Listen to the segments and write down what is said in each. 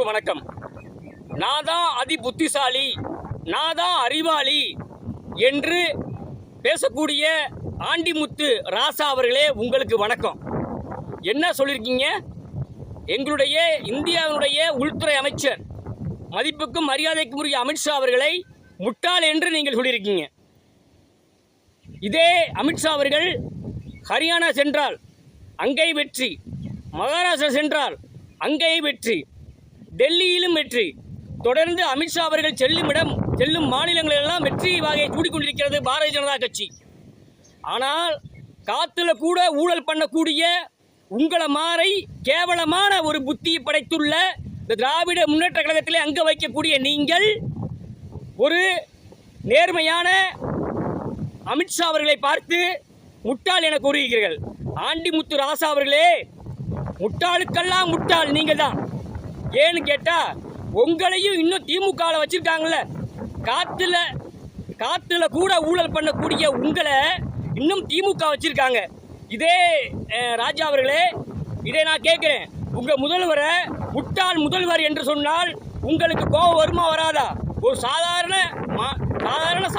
அனைவருக்கும் வணக்கம். நான் தான் அதி புத்திசாலி, நான் தான் அறிவாளி என்று பேசக்கூடிய ஆண்டிமுத்து ராசா அவர்களே உங்களுக்கு வணக்கம். என்ன சொல்லியிருக்கீங்க? எங்களுடைய இந்தியாவினுடைய உள்துறை அமைச்சர் மதிப்புக்கும் மரியாதைக்கும் உரிய அமித்ஷா அவர்களை முட்டாள் என்று நீங்கள் சொல்லியிருக்கீங்க. இதே அமித்ஷா அவர்கள் ஹரியானா சென்றால் அங்கே வெற்றி, மகாராஷ்டிரா சென்றால் அங்கே வெற்றி, டெல்லியிலும் வெற்றி. தொடர்ந்து அமித்ஷா அவர்கள் செல்லும் மாநிலங்களெல்லாம் வெற்றி வாகை சூடிக்கொண்டிருக்கிறது பாரதிய ஜனதா கட்சி. ஆனால் காத்துல கூட ஊழல் பண்ணக்கூடிய உங்களை மாறை கேவலமான ஒரு புத்தியை படைத்துள்ள இந்த திராவிட முன்னேற்ற கழகத்திலே அங்க வைக்கக்கூடிய நீங்கள் ஒரு நேர்மையான அமித்ஷா அவர்களை பார்த்து முட்டாள் என கூறுகிறீர்கள். ஆண்டிமுத்து ராசா அவர்களே, முட்டாளுக்கெல்லாம் முட்டாள் நீங்கள் தான். ஏன்னு கேட்டா உங்களையும் இன்னும் திமுகவில் வச்சிருக்காங்கல்ல, காத்துல கூட ஊழல் பண்ணக்கூடிய உங்களை இன்னும் திமுக வச்சிருக்காங்க. இதே ராஜா அவர்களே, இதை நான் கேட்கிறேன், உங்க முதல்வரை முட்டாள் முதல்வர் என்று சொன்னால் உங்களுக்கு கோபம் வருமா வராதா? ஒரு சாதாரண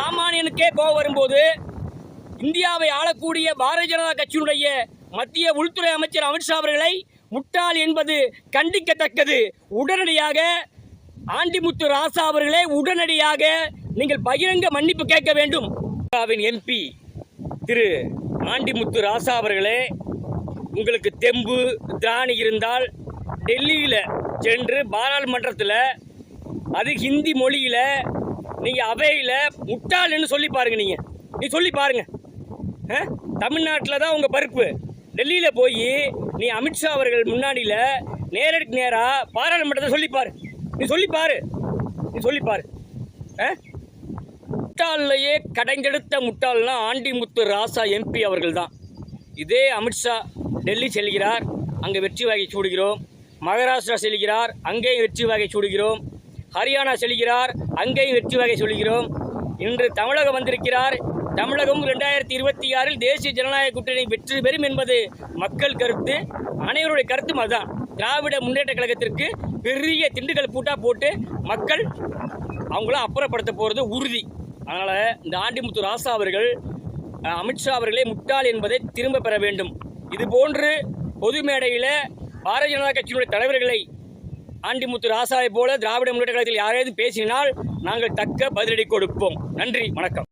சாமானியனுக்கே கோபம் வரும்போது இந்தியாவை ஆளக்கூடிய பாரதிய ஜனதா கட்சியினுடைய மத்திய உள்துறை அமைச்சர் அமித்ஷா அவர்களை முட்டாள் என்பது கண்டிக்கத்தக்கது. உடனடியாக ஆண்டிமுத்து ராசா அவர்களே, உடனடியாக நீங்கள் பகிரங்க மன்னிப்பு கேட்க வேண்டும். எம்பி திரு ஆண்டிமுத்து ராசா அவர்களே, உங்களுக்கு தெம்பு திராணி இருந்தால் டெல்லியில் சென்று பாராளுமன்றத்தில் அது ஹிந்தி மொழியில் நீங்கள் அவையில் முட்டாள்னு சொல்லி பாருங்க. நீ சொல்லி பாருங்க. தமிழ்நாட்டில் தான் உங்கள் பருப்பு. டெல்லியில் போய் நீ அமித்ஷா அவர்கள் முன்னாடியில் நேரடிக்கு நேராக பாராளுமன்றத்தை சொல்லிப்பாரு. நீ சொல்லிப்பாரு. முட்டாள்லையே கடைஞ்செடுத்த முட்டாள்னா ஆண்டிமுத்து ராசா எம்பி அவர்கள் தான். இதே அமித்ஷா டெல்லி செல்கிறார், அங்கே வெற்றி வாகை சூடுகிறோம். மகாராஷ்டிரா செல்கிறார், அங்கேயும் வெற்றி வாகை சூடுகிறோம். ஹரியானா செல்கிறார், அங்கேயும் வெற்றி வாகை சொல்கிறோம். இன்று தமிழகம் வந்திருக்கிறார். தமிழகம் 2026 தேசிய ஜனநாயக கூட்டணி வெற்றி பெறும் என்பது மக்கள் கருத்து, அனைவருடைய கருத்தும் அதுதான். திராவிட முன்னேற்ற கழகத்திற்கு பெரிய திண்டுக்கல் பூட்டா போட்டு மக்கள் அவங்கள அப்புறப்படுத்த போகிறது உறுதி. அதனால் இந்த ஆண்டிமுத்து ராசா அவர்கள் அமித்ஷா அவர்களே முட்டாள் என்பதை திரும்ப பெற வேண்டும். இது போன்று பொது மேடையில் பாரதிய ஜனதா கட்சியினுடைய தலைவர்களை ஆண்டிமுத்து ராசாவை போல திராவிட முன்னேற்ற கழகத்தில் யாராவது பேசினால் நாங்கள் தக்க பதிலடி கொடுப்போம். நன்றி, வணக்கம்.